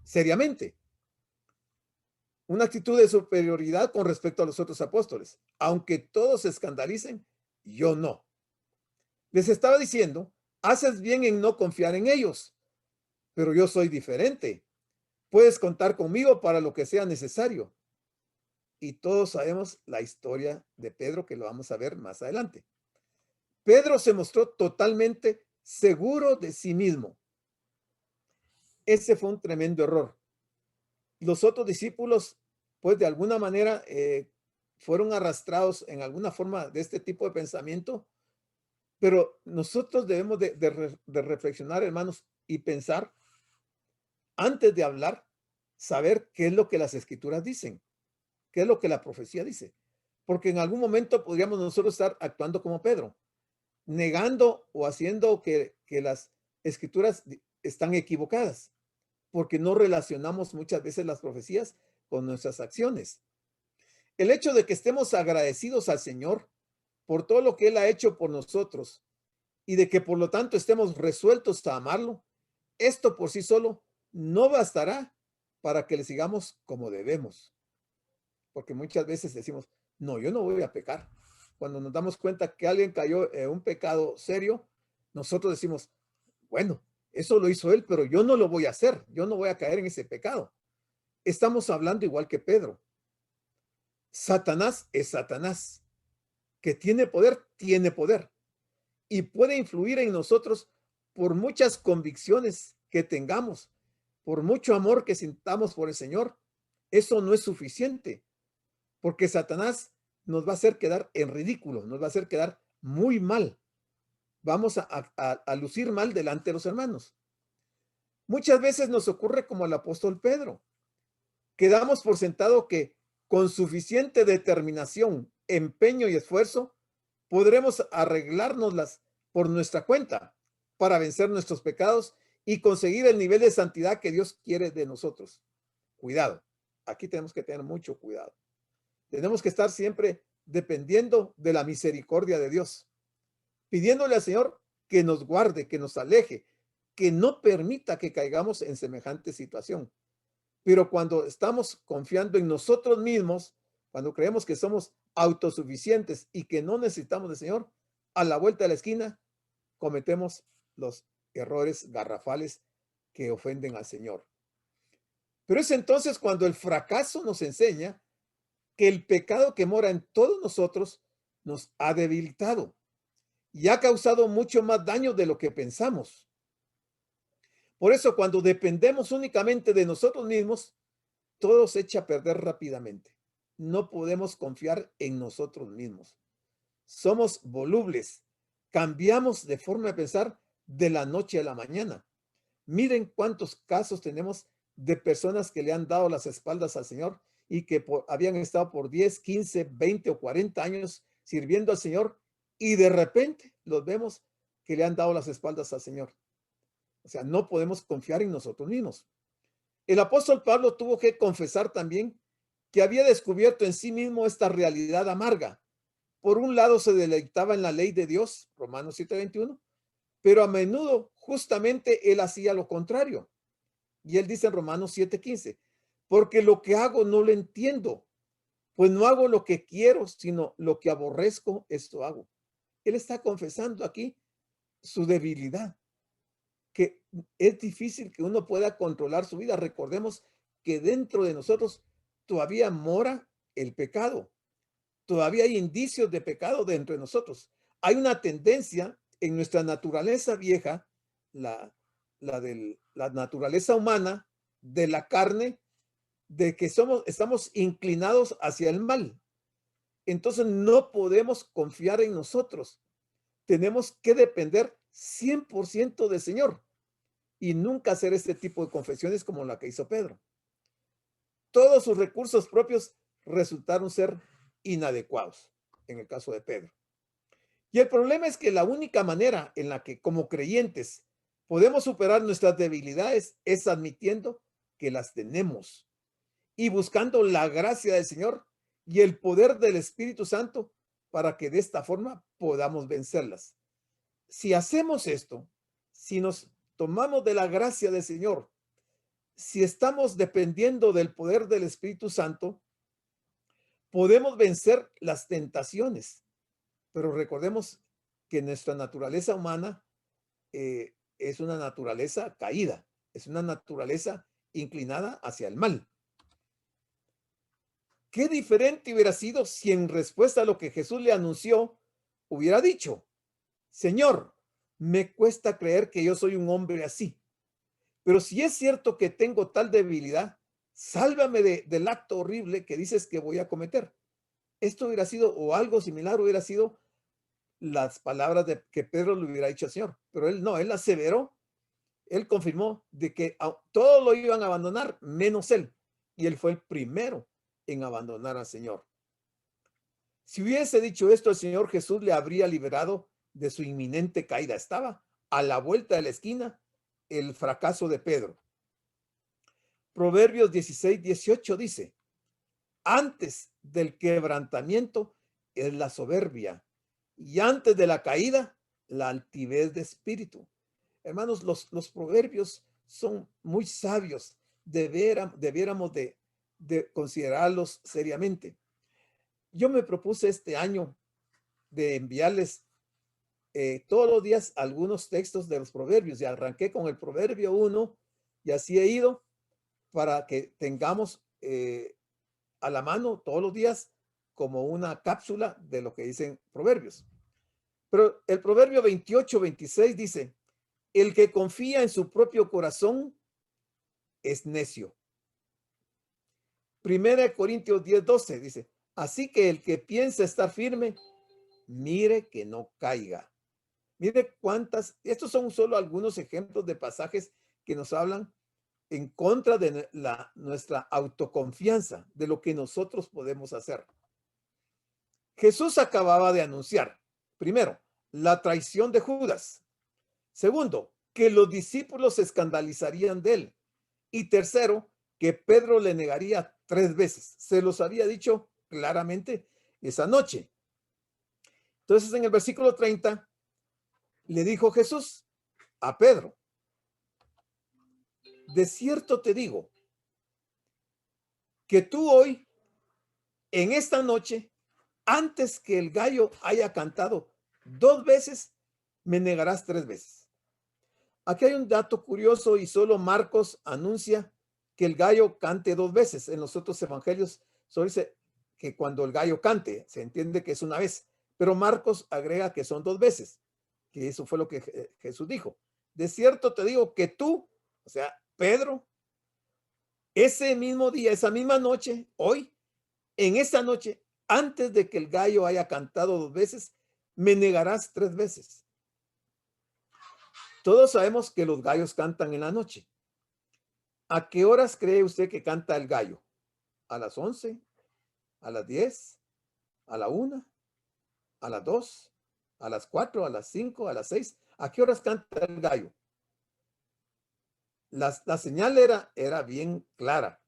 seriamente. Una actitud de superioridad con respecto a los otros apóstoles. Aunque todos se escandalicen, yo no. Les estaba diciendo, haces bien en no confiar en ellos, pero yo soy diferente. Puedes contar conmigo para lo que sea necesario. Y todos sabemos la historia de Pedro, que lo vamos a ver más adelante. Pedro se mostró totalmente seguro de sí mismo. Ese fue un tremendo error. Los otros discípulos, pues de alguna manera, fueron arrastrados en alguna forma de este tipo de pensamiento, pero nosotros debemos de reflexionar, hermanos, y pensar antes de hablar, saber qué es lo que las escrituras dicen, qué es lo que la profecía dice, porque en algún momento podríamos nosotros estar actuando como Pedro, negando o haciendo que las escrituras están equivocadas, porque no relacionamos muchas veces las profecías con nuestras acciones. El hecho de que estemos agradecidos al Señor por todo lo que Él ha hecho por nosotros y de que por lo tanto estemos resueltos a amarlo, esto por sí solo no bastará para que le sigamos como debemos. Porque muchas veces decimos, no, yo no voy a pecar. Cuando nos damos cuenta que alguien cayó en un pecado serio, nosotros decimos, bueno, eso lo hizo él, pero yo no lo voy a hacer. Yo no voy a caer en ese pecado. Estamos hablando igual que Pedro. Satanás es Satanás. Que tiene poder. Y puede influir en nosotros por muchas convicciones que tengamos, por mucho amor que sintamos por el Señor. Eso no es suficiente, porque Satanás nos va a hacer quedar en ridículo, nos va a hacer quedar muy mal. Vamos a lucir mal delante de los hermanos. Muchas veces nos ocurre como al apóstol Pedro. Quedamos por sentado que con suficiente determinación, empeño y esfuerzo, podremos arreglárnoslas por nuestra cuenta para vencer nuestros pecados y conseguir el nivel de santidad que Dios quiere de nosotros. Cuidado, aquí tenemos que tener mucho cuidado. Tenemos que estar siempre dependiendo de la misericordia de Dios, pidiéndole al Señor que nos guarde, que nos aleje, que no permita que caigamos en semejante situación. Pero cuando estamos confiando en nosotros mismos, cuando creemos que somos autosuficientes y que no necesitamos del Señor, a la vuelta de la esquina cometemos los errores garrafales que ofenden al Señor. Pero es entonces cuando el fracaso nos enseña que el pecado que mora en todos nosotros nos ha debilitado y ha causado mucho más daño de lo que pensamos. Por eso, cuando dependemos únicamente de nosotros mismos, todo se echa a perder rápidamente. No podemos confiar en nosotros mismos. Somos volubles. Cambiamos de forma de pensar de la noche a la mañana. Miren cuántos casos tenemos de personas que le han dado las espaldas al Señor y que habían estado por 10, 15, 20 o 40 años sirviendo al Señor y de repente los vemos que le han dado las espaldas al Señor. O sea, no podemos confiar en nosotros mismos. El apóstol Pablo tuvo que confesar también que había descubierto en sí mismo esta realidad amarga. Por un lado se deleitaba en la ley de Dios, Romanos 7:21, pero a menudo justamente él hacía lo contrario. Y él dice en Romanos 7:15, porque lo que hago no lo entiendo, pues no hago lo que quiero, sino lo que aborrezco, esto hago. Él está confesando aquí su debilidad, que es difícil que uno pueda controlar su vida. Recordemos que dentro de nosotros todavía mora el pecado, todavía hay indicios de pecado dentro de nosotros. Hay una tendencia en nuestra naturaleza vieja, la naturaleza humana, de la carne, de que estamos inclinados hacia el mal. Entonces no podemos confiar en nosotros. Tenemos que depender 100% del Señor y nunca hacer este tipo de confesiones como la que hizo Pedro. Todos sus recursos propios resultaron ser inadecuados en el caso de Pedro. Y el problema es que la única manera en la que como creyentes podemos superar nuestras debilidades es admitiendo que las tenemos y buscando la gracia del Señor y el poder del Espíritu Santo para que de esta forma podamos vencerlas. Si hacemos esto, si nos tomamos de la gracia del Señor, si estamos dependiendo del poder del Espíritu Santo, podemos vencer las tentaciones. Pero recordemos que nuestra naturaleza humana es una naturaleza caída, es una naturaleza inclinada hacia el mal. Qué diferente hubiera sido si en respuesta a lo que Jesús le anunció, hubiera dicho, Señor, me cuesta creer que yo soy un hombre así, pero si es cierto que tengo tal debilidad, sálvame del acto horrible que dices que voy a cometer. Esto hubiera sido, o algo similar hubiera sido las palabras de que Pedro le hubiera dicho al Señor, pero él no, él aseveró, él confirmó de que todos lo iban a abandonar, menos él, y él fue el primero en abandonar al Señor. Si hubiese dicho esto, el Señor Jesús le habría liberado de su inminente caída. Estaba a la vuelta de la esquina el fracaso de Pedro. Proverbios 16:18 dice, antes del quebrantamiento es la soberbia y antes de la caída, la altivez de espíritu. Hermanos, los proverbios son muy sabios. Debiéramos de considerarlos seriamente. Yo me propuse este año de enviarles todos los días algunos textos de los proverbios y arranqué con el proverbio 1 y así he ido para que tengamos a la mano todos los días como una cápsula de lo que dicen proverbios. Pero el proverbio 28-26 dice, el que confía en su propio corazón es necio. Primera de Corintios 10:12 dice, así que el que piensa estar firme, mire que no caiga. Mire estos son solo algunos ejemplos de pasajes que nos hablan en contra de nuestra autoconfianza, de lo que nosotros podemos hacer. Jesús acababa de anunciar, primero, la traición de Judas. Segundo, que los discípulos se escandalizarían de él. Y tercero, que Pedro le negaría 3 veces. Se los había dicho claramente esa noche. Entonces, en el versículo 30, le dijo Jesús a Pedro, de cierto te digo, que tú hoy, en esta noche, antes que el gallo haya cantado 2 veces, me negarás 3 veces. Aquí hay un dato curioso y solo Marcos anuncia que el gallo cante 2 veces. En los otros evangelios solo dice que cuando el gallo cante, se entiende que es una vez, pero Marcos agrega que son 2 veces, que eso fue lo que Jesús dijo. De cierto te digo que tú, o sea, Pedro, ese mismo día, esa misma noche, hoy, en esta noche, antes de que el gallo haya cantado 2 veces, me negarás 3 veces. Todos sabemos que los gallos cantan en la noche. ¿A qué horas cree usted que canta el gallo? ¿A las 11? ¿A las 10? ¿A la 1? ¿A las 2? ¿A las 4? ¿A las 5? ¿A las 6? ¿A qué horas canta el gallo? La señal era bien clara.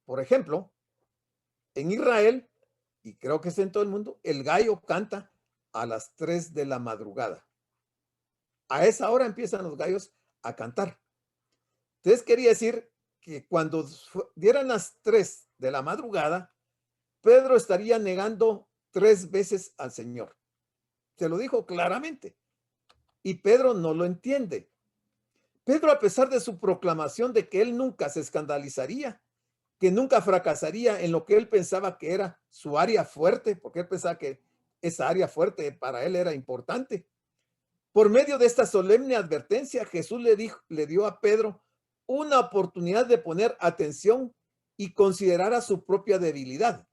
Por ejemplo, En Israel, y creo que es en todo el mundo, el gallo canta a las 3 de la madrugada. A esa hora empiezan los gallos a cantar. Entonces quería decir que cuando dieran las 3 de la madrugada, Pedro estaría negando 3 veces al Señor. Se lo dijo claramente. Y Pedro no lo entiende. Pedro, a pesar de su proclamación de que él nunca se escandalizaría, que nunca fracasaría en lo que él pensaba que era su área fuerte, porque él pensaba que esa área fuerte para él era importante. Por medio de esta solemne advertencia, Jesús le dio a Pedro una oportunidad de poner atención y considerar a su propia debilidad.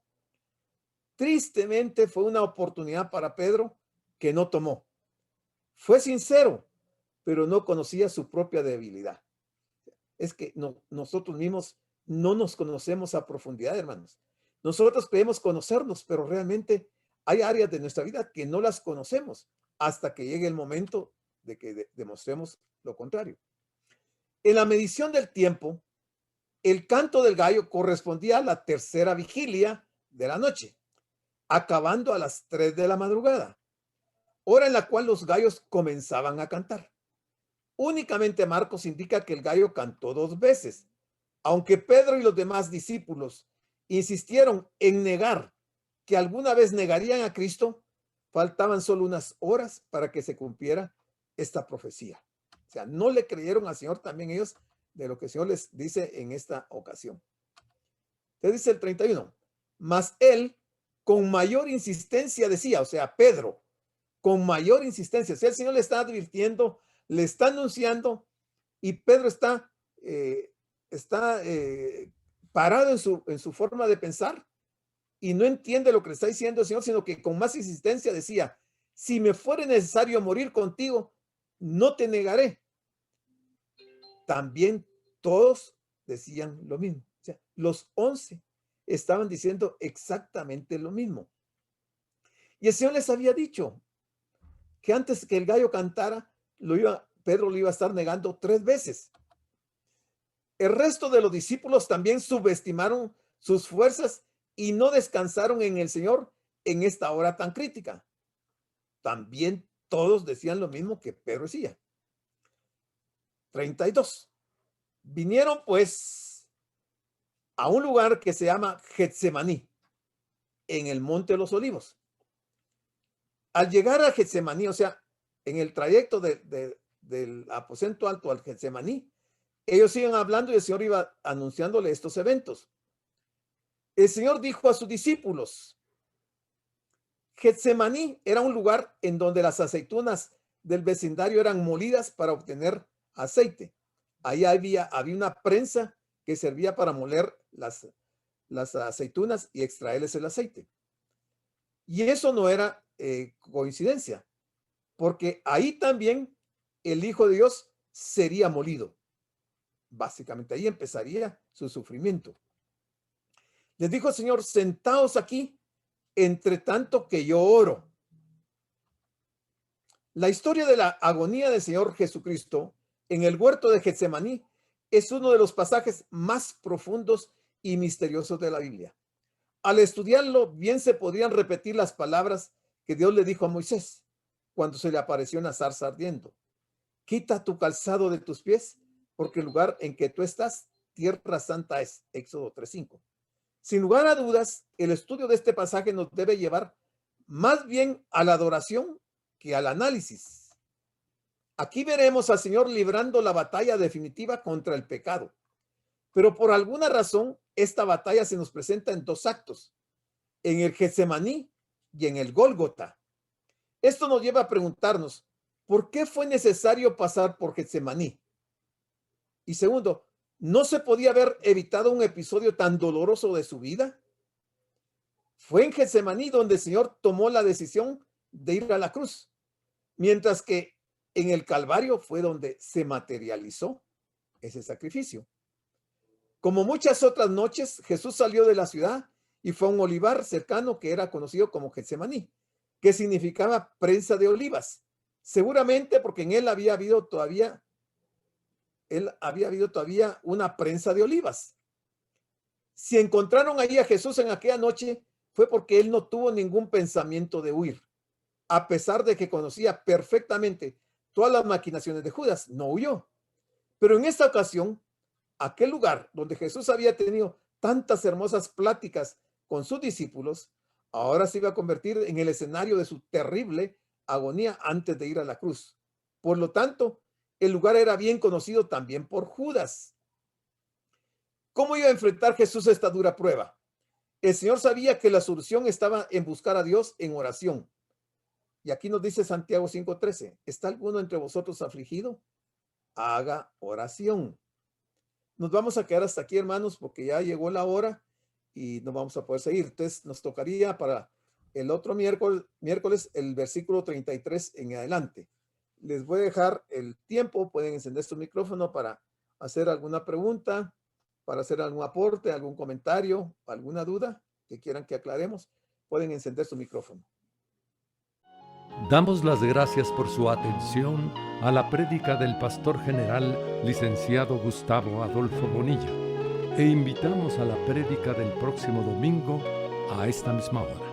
Tristemente fue una oportunidad para Pedro que no tomó. Fue sincero, pero no conocía su propia debilidad. Es que nosotros mismos no nos conocemos a profundidad, hermanos. Nosotros creemos conocernos, pero realmente hay áreas de nuestra vida que no las conocemos hasta que llegue el momento de que demostremos lo contrario. En la medición del tiempo, el canto del gallo correspondía a la tercera vigilia de la noche, acabando a las 3 de la madrugada, hora en la cual los gallos comenzaban a cantar. Únicamente Marcos indica que el gallo cantó 2 veces, aunque Pedro y los demás discípulos insistieron en negar que alguna vez negarían a Cristo, faltaban solo unas horas para que se cumpliera esta profecía. O sea, no le creyeron al Señor también ellos de lo que el Señor les dice en esta ocasión. Te dice el 31, mas él con mayor insistencia decía, o sea, Pedro, con mayor insistencia, o sea, el Señor le está advirtiendo, le está anunciando, y Pedro está parado en su forma de pensar y no entiende lo que le está diciendo el Señor, sino que con más insistencia decía, si me fuere necesario morir contigo, no te negaré. También todos decían lo mismo. O sea, los 11 estaban diciendo exactamente lo mismo. Y el Señor les había dicho que antes que el gallo cantara, Pedro lo iba a estar negando 3 veces. El resto de los discípulos también subestimaron sus fuerzas y no descansaron en el Señor en esta hora tan crítica. También todos decían lo mismo que Pedro decía. 32. Vinieron pues a un lugar que se llama Getsemaní, en el Monte de los Olivos. Al llegar a Getsemaní, o sea, en el trayecto del aposento alto al Getsemaní, ellos iban hablando y el Señor iba anunciándole estos eventos. El Señor dijo a sus discípulos, Getsemaní era un lugar en donde las aceitunas del vecindario eran molidas para obtener aceite. Ahí había una prensa que servía para moler las aceitunas y extraerles el aceite. Y eso no era coincidencia, porque ahí también el Hijo de Dios sería molido. Básicamente ahí empezaría su sufrimiento. Les dijo el Señor, sentaos aquí, entre tanto que yo oro. La historia de la agonía del Señor Jesucristo en el huerto de Getsemaní es uno de los pasajes más profundos y misteriosos de la Biblia. Al estudiarlo, bien se podrían repetir las palabras que Dios le dijo a Moisés cuando se le apareció una zarza ardiendo. Quita tu calzado de tus pies, porque el lugar en que tú estás, tierra santa es. Éxodo 3:5. Sin lugar a dudas, el estudio de este pasaje nos debe llevar más bien a la adoración que al análisis. Aquí veremos al Señor librando la batalla definitiva contra el pecado. Pero por alguna razón, esta batalla se nos presenta en 2 actos, en el Getsemaní y en el Gólgota. Esto nos lleva a preguntarnos, ¿por qué fue necesario pasar por Getsemaní? Y segundo, ¿no se podía haber evitado un episodio tan doloroso de su vida? Fue en Getsemaní donde el Señor tomó la decisión de ir a la cruz, mientras que en el Calvario fue donde se materializó ese sacrificio. Como muchas otras noches, Jesús salió de la ciudad y fue a un olivar cercano que era conocido como Getsemaní, que significaba prensa de olivas, seguramente porque en él había habido todavía una prensa de olivas. Si encontraron ahí a Jesús en aquella noche, fue porque él no tuvo ningún pensamiento de huir. A pesar de que conocía perfectamente todas las maquinaciones de Judas, no huyó. Pero en esta ocasión, aquel lugar donde Jesús había tenido tantas hermosas pláticas con sus discípulos, ahora se iba a convertir en el escenario de su terrible agonía antes de ir a la cruz. Por lo tanto, el lugar era bien conocido también por Judas. ¿Cómo iba a enfrentar Jesús esta dura prueba? El Señor sabía que la solución estaba en buscar a Dios en oración. Y aquí nos dice Santiago 5:13, ¿está alguno entre vosotros afligido? Haga oración. Nos vamos a quedar hasta aquí, hermanos, porque ya llegó la hora y no vamos a poder seguir. Entonces nos tocaría para el otro miércoles el versículo 33 en adelante. Les voy a dejar el tiempo, pueden encender su micrófono para hacer alguna pregunta, para hacer algún aporte, algún comentario, alguna duda que quieran que aclaremos, pueden encender su micrófono. Damos las gracias por su atención a la prédica del pastor general licenciado Gustavo Adolfo Bonilla e invitamos a la prédica del próximo domingo a esta misma hora.